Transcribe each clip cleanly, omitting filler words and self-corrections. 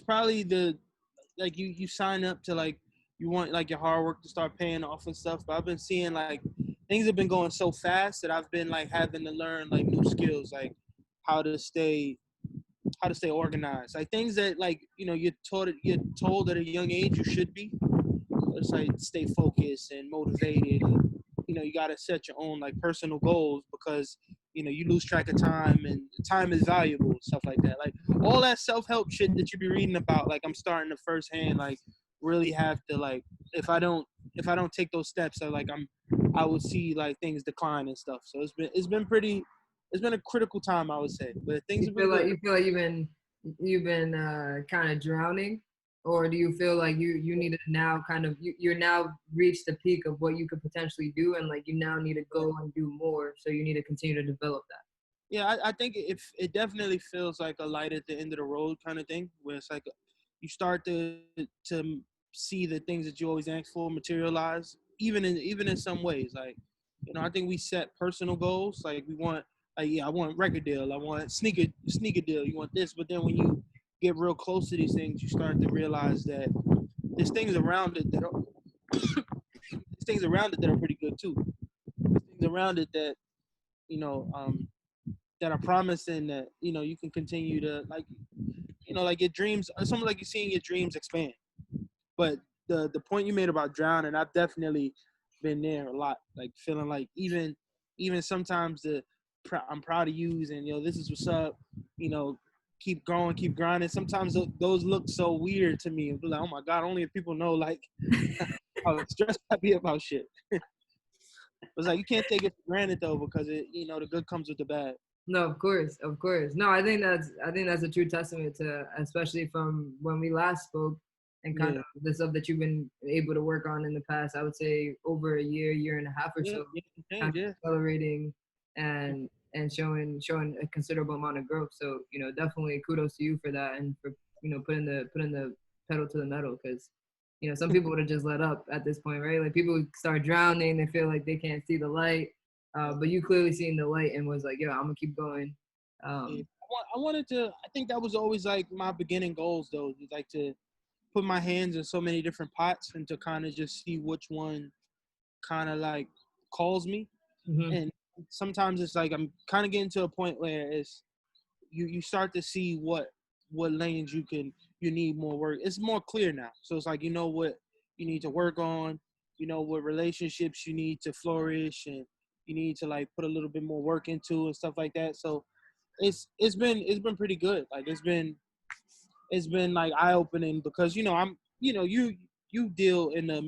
probably the like you sign up to like you want like your hard work to start paying off and stuff. But I've been seeing like things have been going so fast that I've been like having to learn like new skills like how to stay how to stay organized. Like things that like you're told at a young age you should be. It's like stay focused and motivated. And, you got to set your own like personal goals because you lose track of time and time is valuable and stuff like that. Like all that self help shit that you be reading about. Like I'm starting to firsthand like really have to like if I don't take those steps, I will see like things decline and stuff. So it's been a critical time I would say, but things You have been feel like good. you've been kind of drowning, or do you feel like you need to now kind of you're now reached the peak of what you could potentially do, and like you now need to go and do more, so you need to continue to develop that? Yeah, I think it definitely feels like a light at the end of the road kind of thing, where it's like you start to see the things that you always asked for materialize, even in some ways. Like, I think we set personal goals. Like we want, like yeah, I want record deal, I want sneaker deal, you want this, but then when you get real close to these things, you start to realize that there's things around it that are there's things around it that are pretty good too. There's things around it that you know um, that are promising that you can continue to like your dreams something like you're seeing your dreams expand. But the point you made about drowning, I've definitely been there a lot, like feeling like even sometimes I'm proud of you and this is what's up, you know keep growing, keep grinding. Sometimes those look so weird to me. Be like, oh my god, only if people know like how stressed I be about shit. It's like you can't take it for granted though, because the good comes with the bad. No, of course, of course. No, I think that's a true testament to, especially from when we last spoke, and kind Yeah. of the stuff that you've been able to work on in the past. I would say over a year and a half or Yeah, so, yeah, kind change, of yeah. accelerating and showing a considerable amount of growth. So definitely kudos to you for that, and for putting the pedal to the metal, because some people would have just let up at this point, right? Like people would start drowning, they feel like they can't see the light, but you clearly seen the light and was like, "Yo, I'm gonna keep going." Yeah. Um, I wanted to. I think that was always like my beginning goals, though, is like to put my hands in so many different pots and to kind of just see which one kind of like calls me. mhm. And sometimes it's like I'm kind of getting to a point where it's you start to see what lanes you need more work. It's more clear now. So it's like what you need to work on. What relationships you need to flourish and you need to like put a little bit more work into and stuff like that. So it's been pretty good. Like it's been like eye opening because you deal in the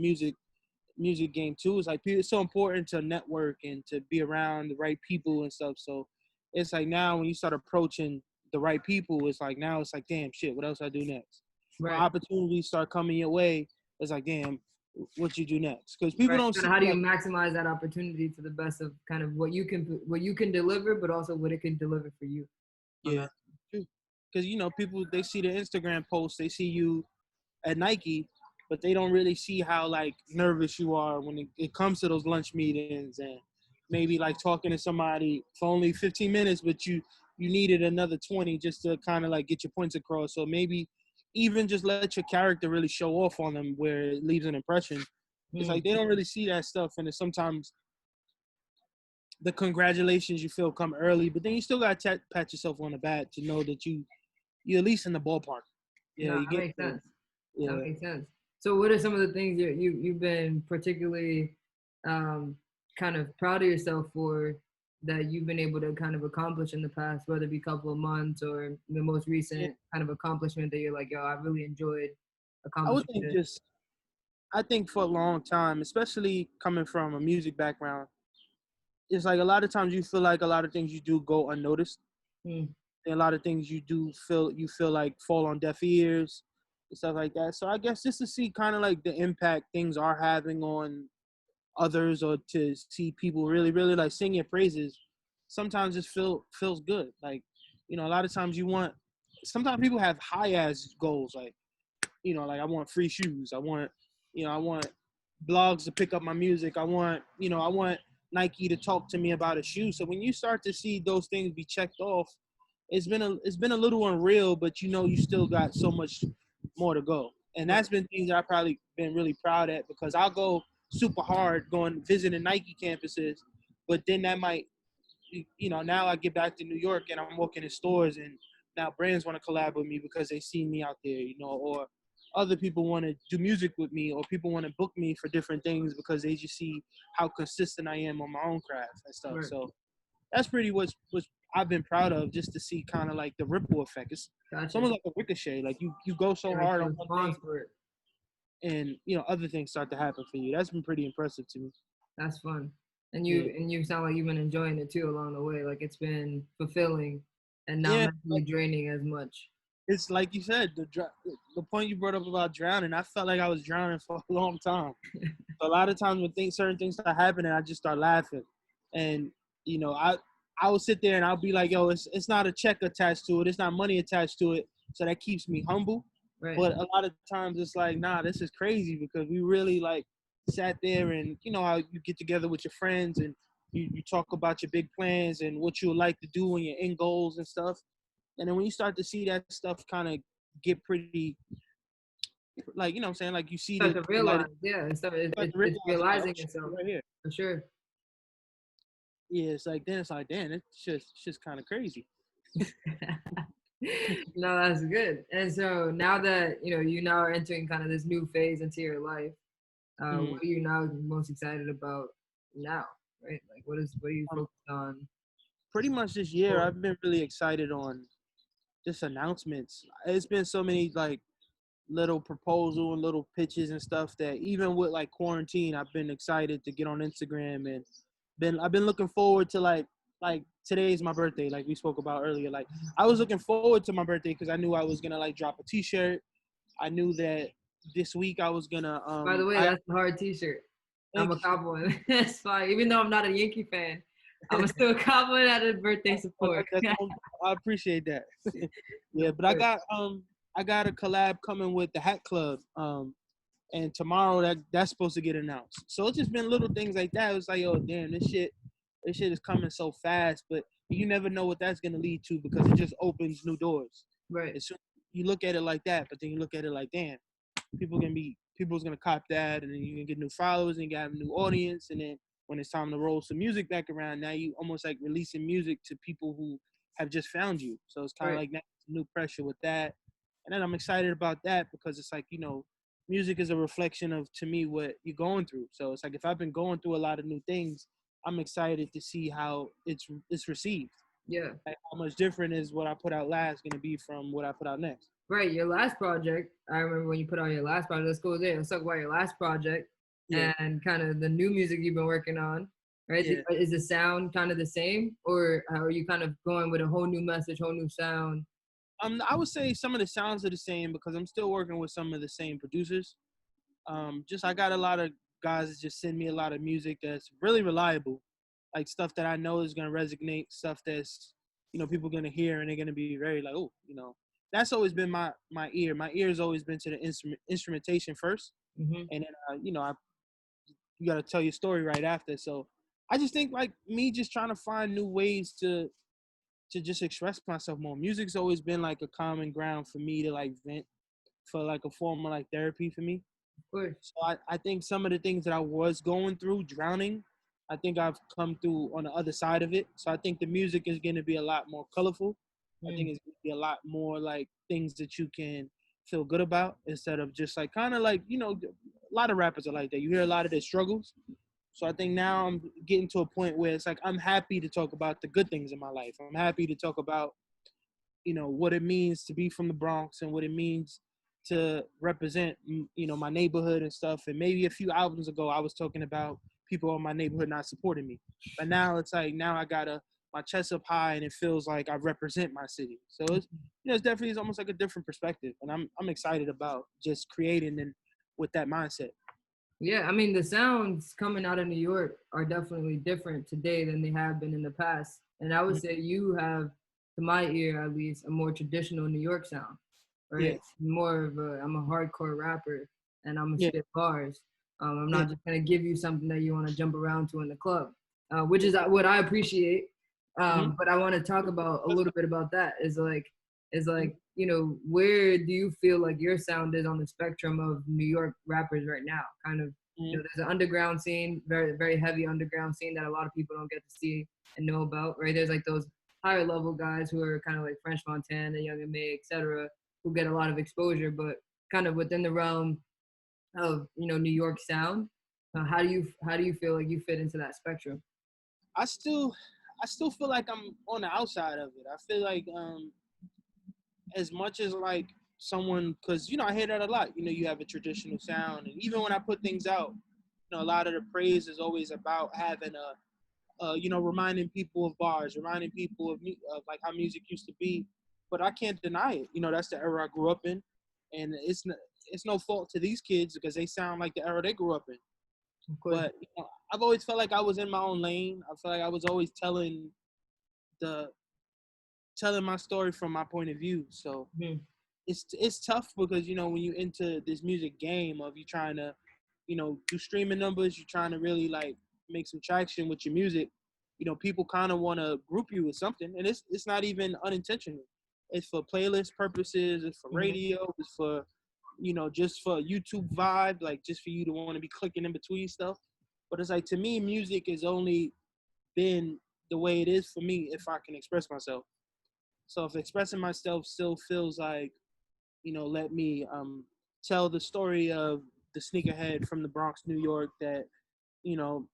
music game too. It's like it's so important to network and to be around the right people and stuff. So it's like now when you start approaching the right people, it's like now it's like damn shit. What else I do next? When Right, opportunities start coming your way, it's like damn, what you do next? Because people right. don't And see how do you like maximize that opportunity to the best of kind of what you can deliver, but also what it can deliver for you on yeah, that. because people they see the Instagram posts, they see you at Nike, but they don't really see how like nervous you are when it comes to those lunch meetings and maybe like talking to somebody for only 15 minutes, but you needed another 20 just to kind of like get your points across. So maybe even just let your character really show off on them where it leaves an impression. It's like Hmm. they don't really see that stuff, and it's sometimes the congratulations you feel come early, but then you still got to pat yourself on the back to know that you at least in the ballpark. Yeah, No, you that get makes there. sense. That Yeah. makes sense. So, what are some of the things you've been particularly um, kind of proud of yourself for, that you've been able to kind of accomplish in the past, whether it be a couple of months or the most Yeah. recent kind of accomplishment that you're like, yo, I really enjoyed I would accomplishing think this. just I think for a long time, especially coming from a music background, it's like a lot of times you feel like a lot of things you do go unnoticed. Mm, And a lot of things you feel like fall on deaf ears and stuff like that. So I guess just to see kind of like the impact things are having on others or to see people really, really like sing your praises, sometimes just feels good. Like, a lot of times sometimes people have high ass goals, like I want free shoes. I want blogs to pick up my music. I want Nike to talk to me about a shoe. So when you start to see those things be checked off, it's been a little unreal, but you still got so much more to go. And Right. that's been things that I've probably been really proud at, because I'll go super hard going visiting Nike campuses, but then that might, now I get back to New York and I'm working in stores, and now brands want to collab with me because they see me out there, or other people want to do music with me, or people want to book me for different things because they just see how consistent I am on my own craft and stuff. Right. So that's pretty what's I've been proud of, just to see kind of like the ripple effect. It's Gotcha. almost like a ricochet. Like you go so Yeah, like hard the on one thing, response for it. and other things start to happen for you. That's been pretty impressive to me. That's fun. Yeah, And you sound like you've been enjoying it too along the way. Like it's been fulfilling and not yeah. mentally draining as much. It's like you said, the point you brought up about drowning. I felt like I was drowning for a long time. So a lot of times when certain things start happening, I just start laughing, and I will sit there and I'll be like, yo, it's not a check attached to it, it's not money attached to it, so that keeps me humble. Right. But a lot of times it's like, nah, this is crazy, because we really like sat there, and how you get together with your friends and you talk about your big plans and what you would like to do and your end goals and stuff. And then when you start to see that stuff kind of get pretty, like, what I'm saying, like you see Start the to light, realize, yeah, and stuff. start to It's realize, like, oh realizing shit, itself right here. for sure. Yeah, it's like, then it's like, damn, it's just kind of crazy. No, that's good. And so now that you now are entering kind of this new phase into your life, Mm. what are you now most excited about now? Right? Like what are you Um, focused on? Pretty much this year, For? I've been really excited on just announcements. It's been so many like little proposal and little pitches and stuff, that even with like quarantine, I've been excited to get on Instagram, and I've been looking forward to like today's my birthday, like we spoke about earlier. Like I was looking forward to my birthday because I knew I was gonna like drop a T-shirt. I knew that this week I was gonna By the way, I that's a hard T-shirt. I'm think a cowboy. That's fine. Even though I'm not a Yankee fan, I'm still a cowboy at a birthday support. I appreciate that. Yeah, Of but course. I got a collab coming with the Hat Club. And tomorrow that's supposed to get announced. So it's just been little things like that. It's like, oh damn, this shit is coming so fast, but you never know what that's gonna lead to, because it just opens new doors. Right. As soon you look at it like that, but then you look at it like, damn, people's gonna cop that, and then you can get new followers and you got a new audience, and then when it's time to roll some music back around, now you almost like releasing music to people who have just found you. So it's kind of Right. like that new pressure with that, and then I'm excited about that because it's like, music is a reflection of, to me, what you're going through. So it's like, if I've been going through a lot of new things, I'm excited to see how it's received. Yeah. Like how much different is what I put out last going to be from what I put out next. Right. Your last project, I remember when you put out your last project. Let's go there. Let's talk about your last project Yeah, and kind of the new music you've been working on. Right. yeah. Is the sound kind of the same, or are you kind of going with a whole new message, whole new sound? I would say some of the sounds are the same because I'm still working with some of the same producers. Just I got a lot of guys that just send me a lot of music that's really reliable, like stuff that I know is gonna resonate, stuff that's people gonna hear and they're gonna be very like, oh, that's always been my ear. My ear has always been to the instrumentation first, Hmm. and then you gotta tell your story right after. So I just think like me just trying to find new ways to just express myself more. Music's always been like a common ground for me to like vent, for like a form of like therapy for me. Of course. So I think some of the things that I was going through, drowning, I think I've come through on the other side of it. So I think the music is going to be a lot more colorful. I think Mm. it's going to be a lot more like things that you can feel good about, instead of just like kind of like, a lot of rappers are like that. You hear a lot of their struggles. So I think now I'm getting to a point where it's like I'm happy to talk about the good things in my life. I'm happy to talk about what it means to be from the Bronx and what it means to represent my neighborhood and stuff. And maybe a few albums ago I was talking about people in my neighborhood not supporting me, but now it's like, now I got my chest up high and it feels like I represent my city. So it's definitely, it's almost like a different perspective, and I'm excited about just creating and with that mindset. Yeah, I mean the sounds coming out of New York are definitely different today than they have been in the past. And I would Mhm. say you have, to my ear at least, a more traditional New York sound, Yeah, right? More of I'm a hardcore rapper and I'm gonna yeah, spit bars. I'm yeah, not just gonna give you something that you want to jump around to in the club, which is what I appreciate. Hmm. But I want to talk about a little bit about that. Is like, you know, where do you feel like your sound is on the spectrum of New York rappers right now? Kind of, you know, there's an underground scene, very heavy underground scene that a lot of people don't get to see and know about, right? There's like those higher level guys who are kind of like French Montana, Young and May, etc., who get a lot of exposure, but kind of within the realm of, you know, New York sound. How do you feel like you fit into that spectrum? I still I still feel like I'm on the outside of it. I feel like as much as like someone, because I hear that a lot. You have a traditional sound, and even when I put things out, a lot of the praise is always about having reminding people of bars, reminding people of like how music used to be. But I can't deny it. That's the era I grew up in, and it's no fault to these kids because they sound like the era they grew up in. Of course. But I've always felt like I was in my own lane. I feel like I was always the telling my story from my point of view. So Mhm. it's tough because when you into this music game of you trying to do streaming numbers, you're trying to really like make some traction with your music. People kind of want to group you with something, and it's not even unintentional. It's for playlist purposes, it's for Mhm. radio, it's for just for YouTube vibe, like just for you to want to be clicking in between stuff. But it's like, to me, music has only been the way it is for me if I can express myself. So if expressing myself still feels like, let me tell the story of the sneakerhead from the Bronx, New York, that you know,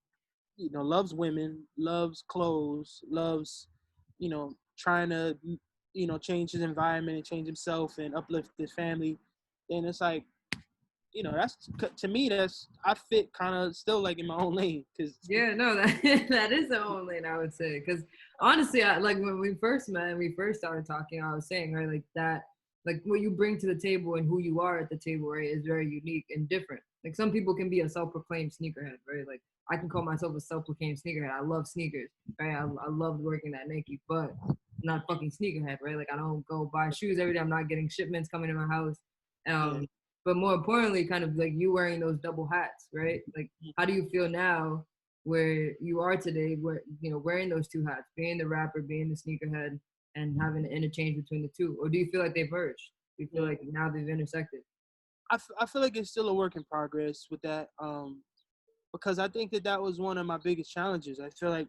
loves women, loves clothes, loves, trying to, change his environment and change himself and uplift his family. Then it's like, that's to me, that's I fit kind of still like in my own lane because Yeah, no, that that is the only lane I would say. Because honestly, I like when we first met and we first started talking, I was saying, right, like that, like what you bring to the table and who you are at the table, right, is very unique and different. Like some people can be a self-proclaimed sneakerhead, right? Like I can call myself a self-proclaimed sneakerhead. I love sneakers, right? I love working at Nike, but I'm not a fucking sneakerhead, right? Like I don't go buy shoes every day. I'm not getting shipments coming to my house. yeah. But more importantly, kind of like you wearing those double hats, right? Like how do you feel now where you are today, where you know wearing those two hats, being the rapper, being the sneakerhead, and having an interchange between the two, or do you feel like they've merged? Do you feel Yeah. like now they've intersected? I feel like it's still a work in progress with that, because I think that was one of my biggest challenges. I feel like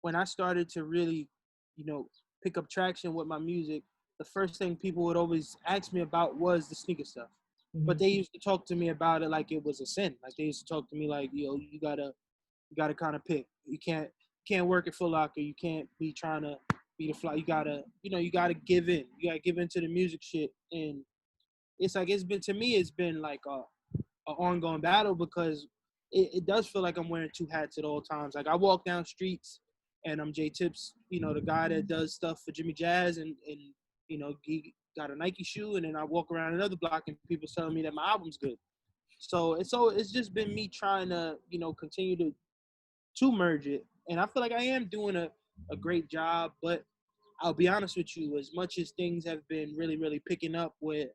when I started to really, you know, pick up traction with my music, the first thing people would always ask me about was the sneaker stuff. But Mm-hmm. they used to talk to me about it like it was a sin. Like they used to talk to me like, you gotta kind of pick. You can't work at Foot Locker. You can't be trying to be the fly. You gotta give in. You gotta give in to the music shit. And it's like it's been like a ongoing battle because it does feel like I'm wearing two hats at all times. Like I walk down streets and I'm Jae Tips, the guy that does stuff for Jimmy Jazz, and he got a Nike shoe, and then I walk around another block and people telling me that my album's good. So it's just been me trying to continue to merge it, and I feel like I am doing a great job. But I'll be honest with you, as much as things have been really really picking up with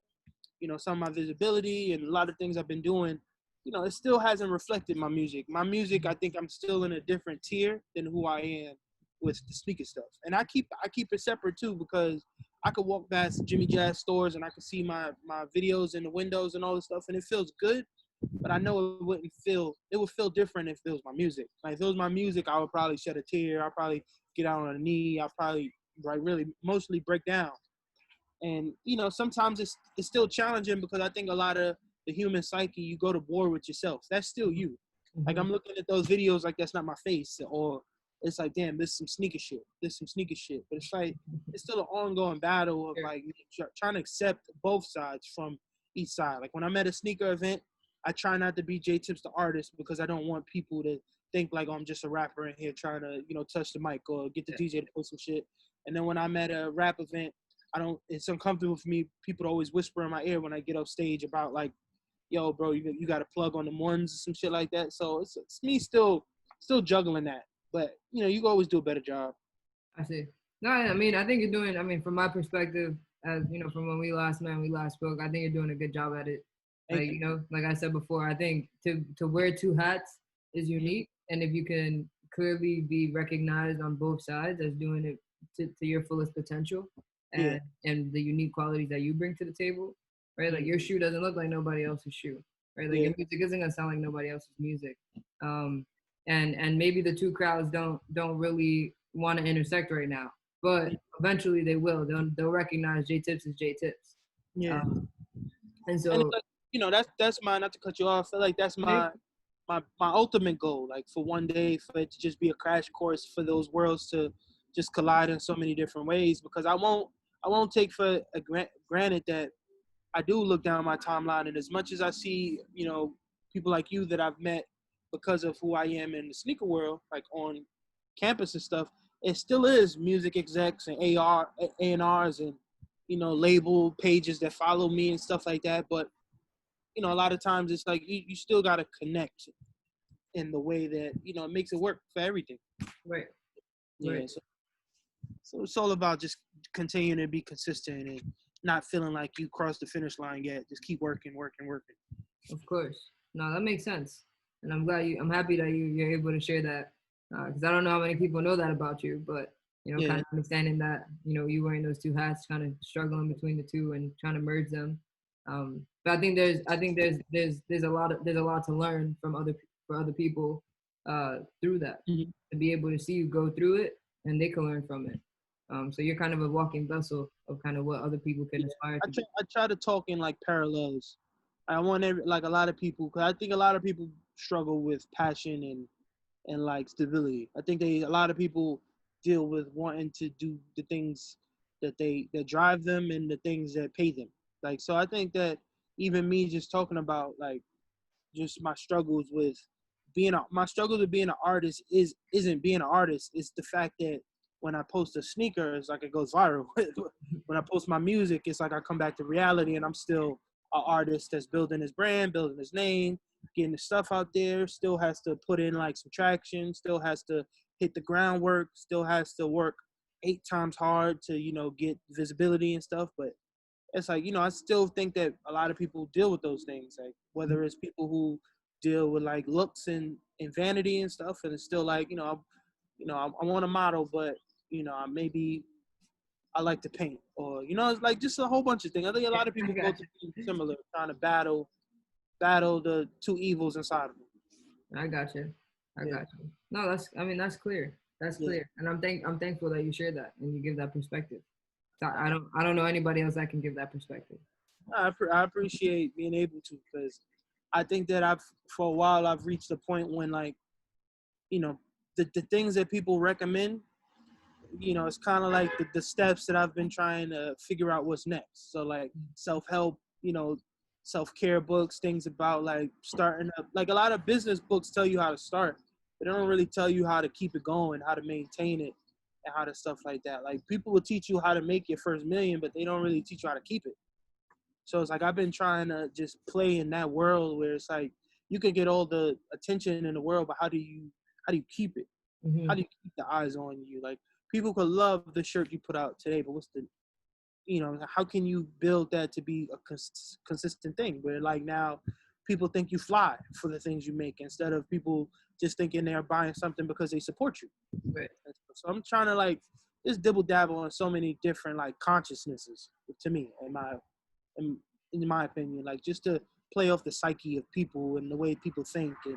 some of my visibility and a lot of things I've been doing, it still hasn't reflected my music. My music, I think I'm still in a different tier than who I am with the sneaker stuff. And I keep it separate too because I could walk past Jimmy Jazz stores and I could see my videos in the windows and all this stuff, and it feels good. But I know it would feel different if it was my music. Like if it was my music, I would probably shed a tear. I'd probably get out on a knee. I'd probably like really mostly break down. And sometimes it's still challenging because I think a lot of the human psyche, you go to war with yourself. That's still you. Like Mm-hmm. I'm looking at those videos like that's not my face, or it's like, damn, this is some sneaker shit. But it's like it's still an ongoing battle of Sure. like trying to accept both sides from each side. Like when I'm at a sneaker event, I try not to be J Tips the artist because I don't want people to think like, oh, I'm just a rapper in here trying to touch the mic or get the Yeah. DJ to play some shit. And then when I'm at a rap event, I don't. It's uncomfortable for me. People always whisper in my ear when I get off stage about like, "Yo, bro, you got to plug on them ones," some shit like that. So it's me still juggling that. But you can always do a better job. I see. No, I mean, I think you're doing. I mean, from my perspective, as you know, from when we last met, we last spoke, I think you're doing a good job at it. Like Thank you you. know, like I said before, I think to wear two hats is Mhm. unique, and if you can clearly be recognized on both sides as doing it to your fullest potential, Yeah. and the unique qualities that you bring to the table, right? Like Mm. your shoe doesn't look like nobody else's shoe, right? Like Yeah. your music isn't gonna sound like nobody else's music. Um, and maybe the two crowds don't really want to intersect right now, but eventually they will. They'll recognize J Tips as J Tips. Yeah. Um, and And it's so like, that's my, not to cut you off. I feel like that's my ultimate goal. Like for one day, for it to just be a crash course for those worlds to just collide in so many different ways. Because I won't take for granted that I do look down my timeline, and as much as I see, people like you that I've met because of who I am in the sneaker world, like on campus and stuff, it still is music execs and A&Rs and label pages that follow me and stuff like that. But a lot of times it's like you still gotta connect in the way that it makes it work for everything. right, Yeah. right. So it's all about just continuing to be consistent and not feeling like you crossed the finish line yet. Just keep working, working, working. Of course. No, that makes sense. And I'm happy that you're able to share that. Because I don't know how many people know that about you, but, kind Yeah. of understanding that, you wearing those two hats, kind of struggling between the two and trying to merge them. But I think there's a lot to learn from other people through that, Mhm. to be able to see you go through it and they can learn from it. So you're kind of a walking vessel of kind of what other people can Yeah. aspire I to try, be. I try to talk in like parallels. I want like a lot of people, because I think a lot of people struggle with passion and like stability. I think a lot of people deal with wanting to do the things that drive them and the things that pay them. Like, so I think that even me just talking about like just my struggles with my struggles with being an artist isn't being an artist. It's the fact that when I post a sneaker, it's like it goes viral. When I post my music, it's like I come back to reality, and I'm still an artist that's building his brand, building his name, getting the stuff out there. Still has to put in like some traction. Still has to hit the groundwork. Still has to work 8 times hard to get visibility and stuff. But it's like I still think that a lot of people deal with those things, like whether it's people who deal with like looks and vanity and stuff, and it's still like I want a model, but maybe I like to paint, or it's like just a whole bunch of things. I think a lot of I people go got through things similar, trying to battle the two evils inside of them. I got you. I Yeah. got you. No, that's clear. That's Yeah. clear. And I'm thankful that you share that and you give that perspective. So I don't know anybody else that can give that perspective. I appreciate being able to, because I think that for a while I've reached a point when like you know the things that people recommend, it's kind of like the steps that I've been trying to figure out what's next. So like self-help, self-care books, things about like starting up. Like a lot of business books tell you how to start, but they don't really tell you how to keep it going, how to maintain it, and how to stuff like that. Like people will teach you how to make your first million, but they don't really teach you how to keep it. So it's like I've been trying to just play in that world where it's like you can get all the attention in the world, but how do you keep it? How Hmm. do you keep the eyes on you? Like people could love the shirt you put out today, but how can you build that to be a consistent thing where like now people think you fly for the things you make instead of people just thinking they're buying something because they support you. Right. So I'm trying to like just dibble dabble on so many different like consciousnesses to me, in, in my opinion, like just to play off the psyche of people and the way people think and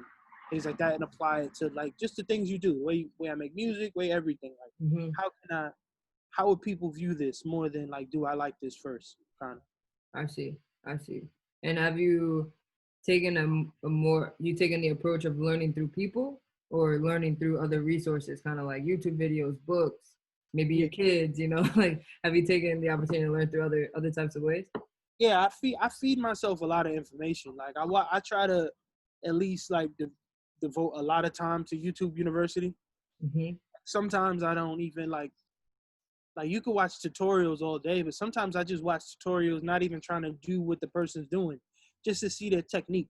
things like that, and apply it to like just the things you do, way I make music, way everything. Like, Hmm. how would people view this more than like, do I like this first, kind of? I see. I see. And have you taken a more you taken the approach of learning through people or learning through other resources, kind of like YouTube videos, books, maybe Yeah, your kids, like have you taken the opportunity to learn through other types of ways? yeah. I feed myself a lot of information. Like I try to at least like devote a lot of time to YouTube University. Hmm. Sometimes I don't even like you could watch tutorials all day, but sometimes I just watch tutorials, not even trying to do what the person's doing, just to see their technique.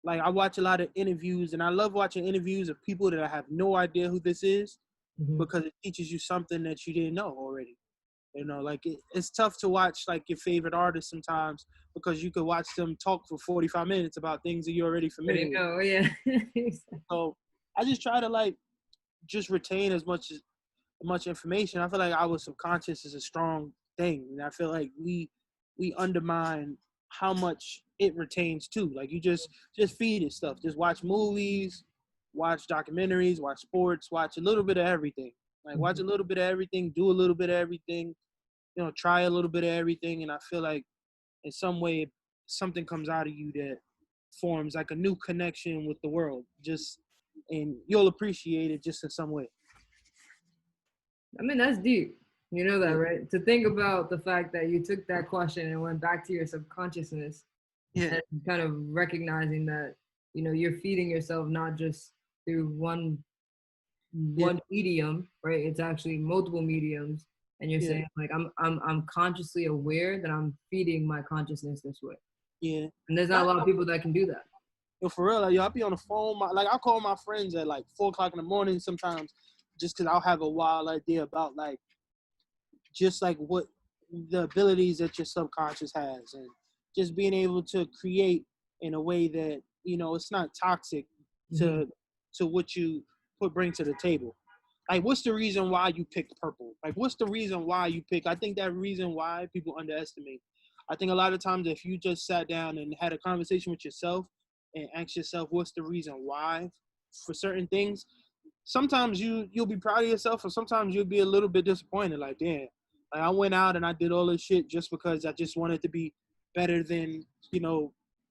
Like I watch a lot of interviews, and I love watching interviews of people that I have no idea who this is, Hmm. because it teaches you something that you didn't know already. Like it's tough to watch like your favorite artist sometimes, because you could watch them talk for 45 minutes about things that you're already But familiar with. yeah. So I just try to like just retain as much information. I feel like our subconscious is a strong thing, and I feel like we undermine how much it retains too. Like you just feed it stuff. Just watch movies, watch documentaries, watch sports, watch a little bit of everything. Like watch a little bit of everything, do a little bit of everything, try a little bit of everything. And I feel like in some way something comes out of you that forms like a new connection with the world. And you'll appreciate it just in some way. I mean, that's deep. You know that, Yeah. right? To think about the fact that you took that question and went back to your subconsciousness Yeah. and kind of recognizing that, you're feeding yourself not just through one Yeah. medium, right? It's actually multiple mediums. And you're Yeah. saying like I'm consciously aware that I'm feeding my consciousness this way. Yeah. And there's not a lot of people that can do that. For real, like, I'll be on the phone. I call my friends at like 4:00 in the morning sometimes, just because I'll have a wild idea about like just like what the abilities that your subconscious has, and just being able to create in a way that it's not toxic Mm-hmm. to what you bring to the table. Like, what's the reason why you picked purple? Like, what's the reason why you pick? I think that reason why people underestimate. I think a lot of times if you just sat down and had a conversation with yourself and ask yourself what's the reason why for certain things, sometimes you'll be proud of yourself, and sometimes you'll be a little bit disappointed. Like, damn, like I went out and I did all this shit just because I just wanted to be better than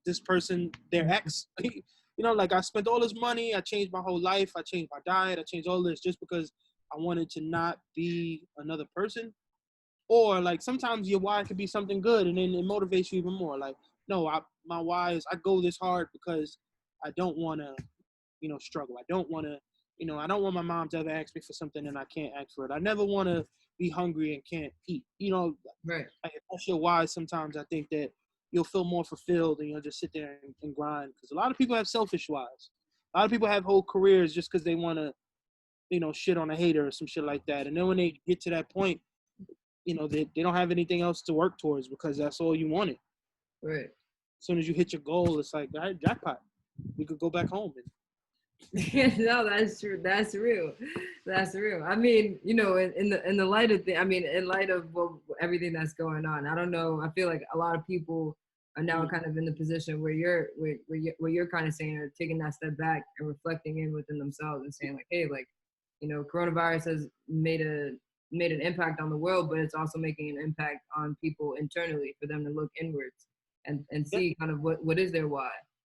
this person, their ex. Like I spent all this money, I changed my whole life, I changed my diet, I changed all this just because I wanted to not be another person. Or like sometimes your why could be something good, and then it motivates you even more. Like, no, my why is I go this hard because I don't want to struggle. I don't want to, I don't want my mom to ever ask me for something and I can't ask for it. I never want to be hungry and can't eat. Right. Like, if that's your why, sometimes I think that you'll feel more fulfilled and you'll just sit there and grind. Because a lot of people have selfish whys. A lot of people have whole careers just because they want to, shit on a hater or some shit like that. And then when they get to that point, they don't have anything else to work towards because that's all you wanted. Right. As soon as you hit your goal, it's like, all right, jackpot. We could go back home. No, that's true. That's real. That's real. I mean, in the light of in light of everything that's going on, I don't know. I feel like a lot of people are now kind of in the position where you're kind of saying or taking that step back and reflecting in within themselves and saying like, hey, like, coronavirus has made an impact on the world, but it's also making an impact on people internally for them to look inwards and see kind of what is their why.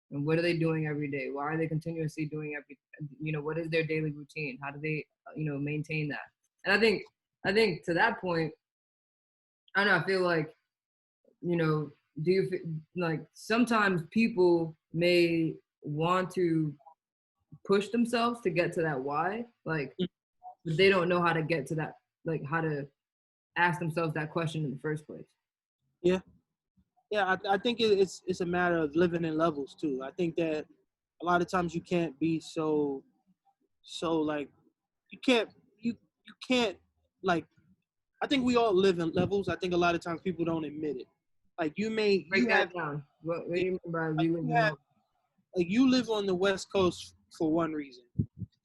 And what are they doing every day? Why are they continuously doing what is their daily routine? How do they, maintain that? And I think to that point, I don't know, I feel like, do you like sometimes people may want to push themselves to get to that why, like, but they don't know how to get to that, like how to ask themselves that question in the first place. Yeah. Yeah, I think it's a matter of living in levels too. I think that a lot of times you can't be so like you can't you can't like I think we all live in levels. I think a lot of times people don't admit it. Like Break that down. What do you mean by like you live you in have love? like you live on the West Coast for one reason.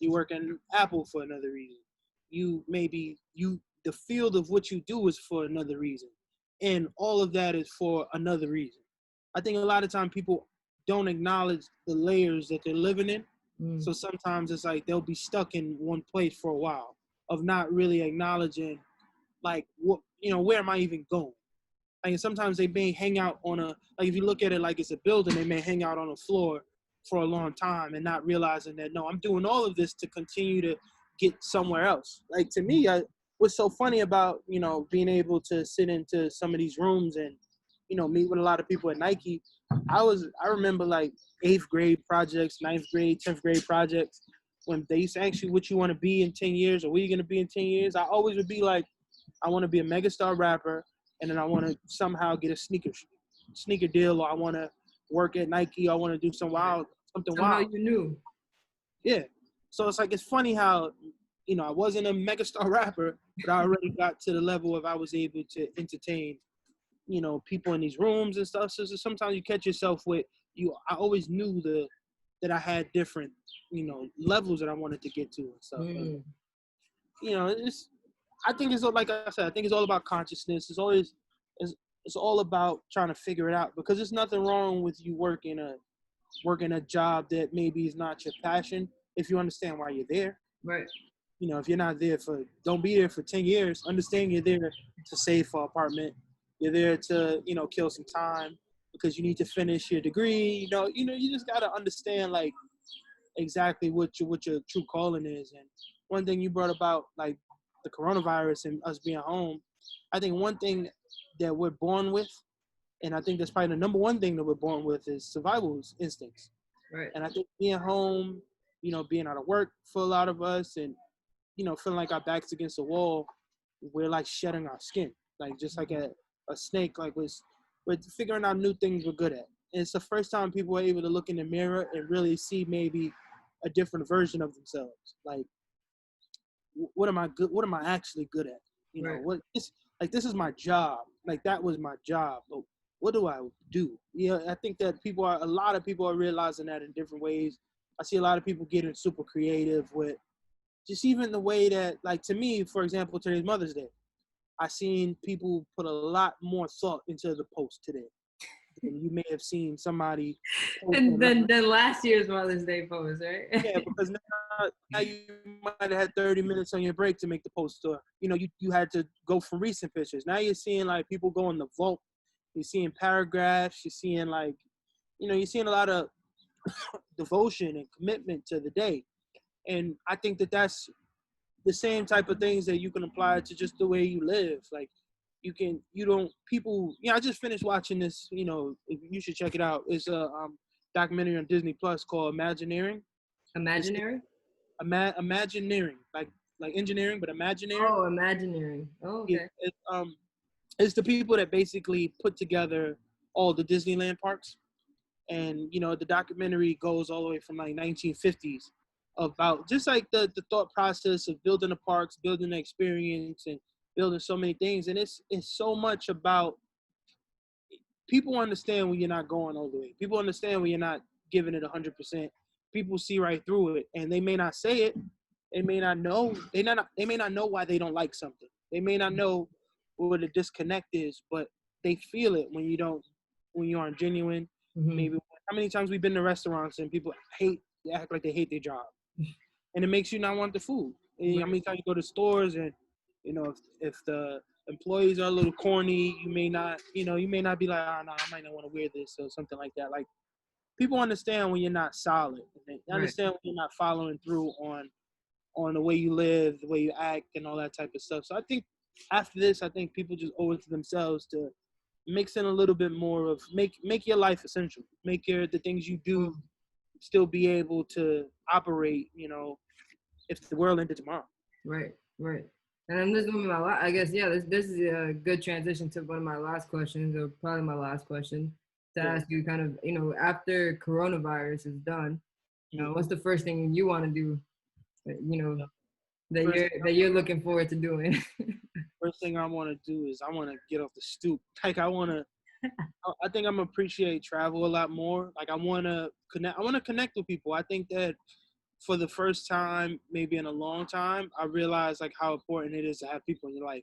You work in Apple for another reason. The field of what you do is for another reason. And all of that is for another reason. I think a lot of time people don't acknowledge the layers that they're living in. Mm. So sometimes it's like they'll be stuck in one place for a while of not really acknowledging like what where am I even going? Like sometimes they may hang out on like if you look at it like it's a building, they may hang out on a floor for a long time and not realizing that no, I'm doing all of this to continue to get somewhere else. Like to me, what's so funny about being able to sit into some of these rooms and meet with a lot of people at Nike. I remember like 8th grade projects, 9th grade, 10th grade projects when they used to ask you what you want to be in 10 years or what you're going to be in 10 years. I always would be like, I want to be a megastar rapper, and then I want to somehow get a sneaker deal, or I want to work at Nike. Or I want to do something Somehow wild. you knew. Yeah. So it's like it's funny how I wasn't a megastar rapper, but I already got to the level of I was able to entertain people in these rooms and stuff. So sometimes you catch yourself with I always knew that I had different, levels that I wanted to get to and stuff. And, it's, I think it's like I said, I think it's all about consciousness. It's all about trying to figure it out, because there's nothing wrong with you working a job that maybe is not your passion if you understand why you're there. Right. If you're not there don't be there for 10 years. Understand you're there to save for an apartment. You're there to, kill some time because you need to finish your degree. You just got to understand like exactly what your true calling is. And one thing you brought about, like the coronavirus and us being home, I think one thing that we're born with, and I think that's probably the number one thing that we're born with, is survival instincts. Right. And I think being home, being out of work for a lot of us, and feeling like our backs against the wall, we're like shedding our skin, like just like a snake. Like we're figuring out new things we're good at. And it's the first time people are able to look in the mirror and really see maybe a different version of themselves. Like, what am I good? What am I actually good at? Right. This is my job. Like that was my job. But what do I do? I think that a lot of people are realizing that in different ways. I see a lot of people getting super creative with just even the way that, like, to me, for example, today's Mother's Day, I seen people put a lot more thought into the post today. And you may have seen somebody. And then last year's Mother's Day post, right? Yeah, because now you might have had 30 minutes on your break to make the post, or you had to go for recent pictures. Now you're seeing like people go in the vault. You're seeing paragraphs. You're seeing like, you're seeing a lot of devotion and commitment to the day. And I think that that's the same type of things that you can apply to just the way you live. Like I just finished watching this, you should check it out. It's a documentary on Disney Plus called Imagineering. Imaginary? Imagineering, like engineering, but Imagineering. Oh, Imagineering. Oh, okay. It's the people that basically put together all the Disneyland parks. And, the documentary goes all the way from like 1950s about just like the thought process of building the parks, building the experience, and building so many things. And it's so much about, people understand when you're not going all the way. People understand when you're not giving it 100%. People see right through it, and they may not say it. They may not know. They may not know why they don't like something. They may not know what the disconnect is, but they feel it when you aren't genuine. Mm-hmm. Maybe how many times we've been to restaurants and people act like they hate their job, and it makes you not want the food. And how many times you go to stores and if the employees are a little corny, you may not be like, oh, no, I might not want to wear this or something like that. Like, people understand when you're not solid. They understand when you're not following through on the way you live, the way you act, and all that type of stuff. So I think after this, people just owe it to themselves to mix in a little bit more of make your life essential. Make the things you do still be able to operate, if the world ended tomorrow. Right. And then this is I guess, this is a good transition to one of my last questions, or probably my last question, to ask you kind of, after coronavirus is done, what's the first thing you want to do, that you're looking forward to doing? First thing I want to do is I want to get off the stoop. Like I think I'm appreciate travel a lot more. Like I want to connect with people. I think that for the first time, maybe in a long time, I realized like how important it is to have people in your life.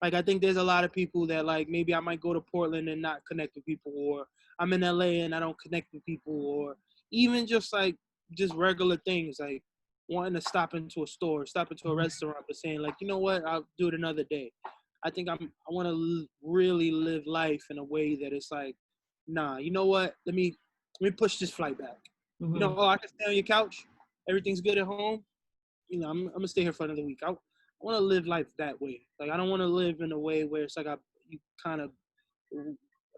Like I think there's a lot of people that like maybe I might go to Portland and not connect with people, or I'm in LA and I don't connect with people, or even just regular things like wanting to stop into a store, stop into a restaurant, but saying like, you know what, I'll do it another day. I think I want to really live life in a way that it's like, nah, you know what, let me push this flight back. Mm-hmm. I can stay on your couch. Everything's good at home. I'm gonna stay here for another week. I want to live life that way. Like I don't want to live in a way where it's like I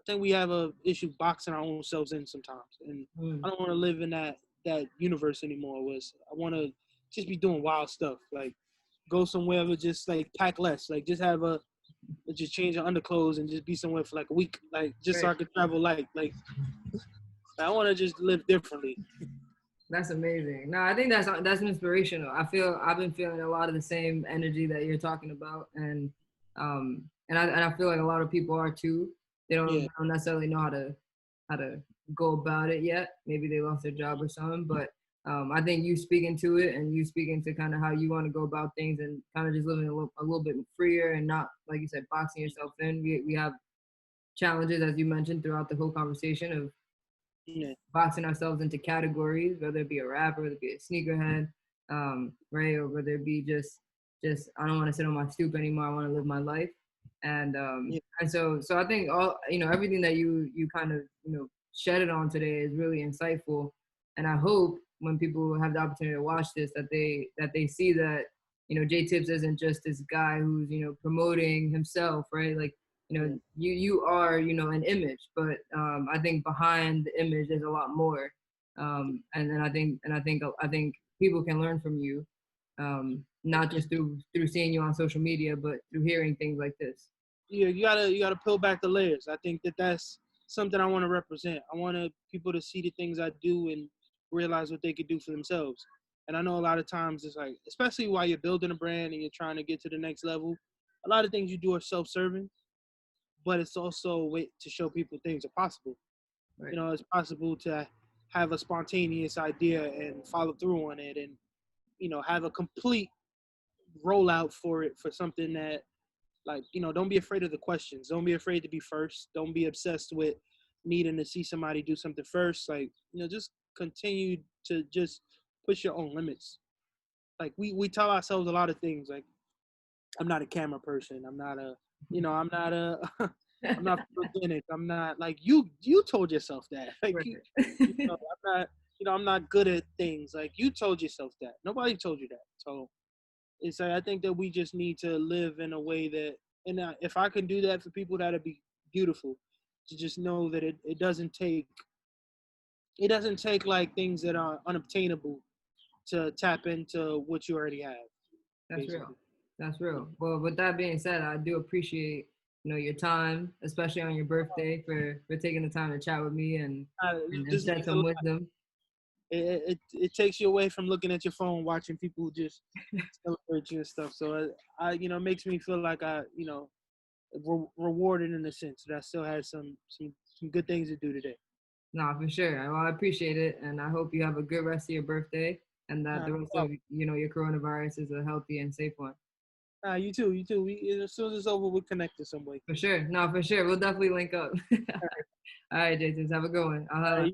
think we have a issue boxing our own selves in sometimes, and I don't want to live in that universe anymore. I want to just be doing wild stuff, like go somewhere but just like pack less, like just just change your underclothes and just be somewhere for like a week, like just so I could travel light. Like I want to just live differently. That's amazing. No, I think that's inspirational. I've been feeling a lot of the same energy that you're talking about, and I feel like a lot of people are too. They don't necessarily know how to how to go about it yet. Maybe they lost their job or something, but I think you speaking to it and you speaking to kind of how you want to go about things and kind of just living a little bit freer and not, like you said, boxing yourself in. We have challenges, as you mentioned, throughout the whole conversation of Yeah, boxing ourselves into categories, whether it be a rapper, whether it be a sneakerhead, right, or whether it be just I don't want to sit on my stoop anymore. I want to live my life, yeah, and so I think all everything that you kind of shedded on today is really insightful, and I hope when people have the opportunity to watch this that they see that J Tips isn't just this guy who's promoting himself, right? Like yeah, you are an image, but I think behind the image there's a lot more, and then I think people can learn from you, not just through seeing you on social media, but through hearing things like this. yeah. You gotta peel back the layers. I think that that's something I want to represent. I want people to see the things I do and realize what they could do for themselves. And I know a lot of times it's like, especially while you're building a brand and you're trying to get to the next level, a lot of things you do are self-serving, but it's also a way to show people things are possible. Right. It's possible to have a spontaneous idea and follow through on it, and have a complete rollout for it, for something that, like, don't be afraid of the questions. Don't be afraid to be first. Don't be obsessed with needing to see somebody do something first. Like, just continue to just push your own limits. Like, we tell ourselves a lot of things, like, I'm not a camera person. I'm not a, I'm not a, I'm not photogenic. I'm not, like, you told yourself that. Like, Right. I'm not, I'm not good at things. Like, you told yourself that. Nobody told you that. So it's like, I think that we just need to live in a way that, and if I can do that for people, that'd be beautiful. To just know that it doesn't take like things that are unobtainable to tap into what you already have, That's real. basically. That's real. Well, with that being said, I do appreciate your time, especially on your birthday, for taking the time to chat with me and This shed means a some lot. wisdom. It takes you away from looking at your phone, watching people just celebrate you and stuff. So makes me feel like rewarded in a sense that I still had some good things to do today. No, for sure. Well, I appreciate it, and I hope you have a good rest of your birthday, and that Nah, the no rest of problem. your coronavirus is a healthy and safe one. You too. You too. As soon as it's over, we'll connect in some way. For sure. No, for sure. We'll definitely link up. All right, Jason. Have a good one. I'll All holla. right.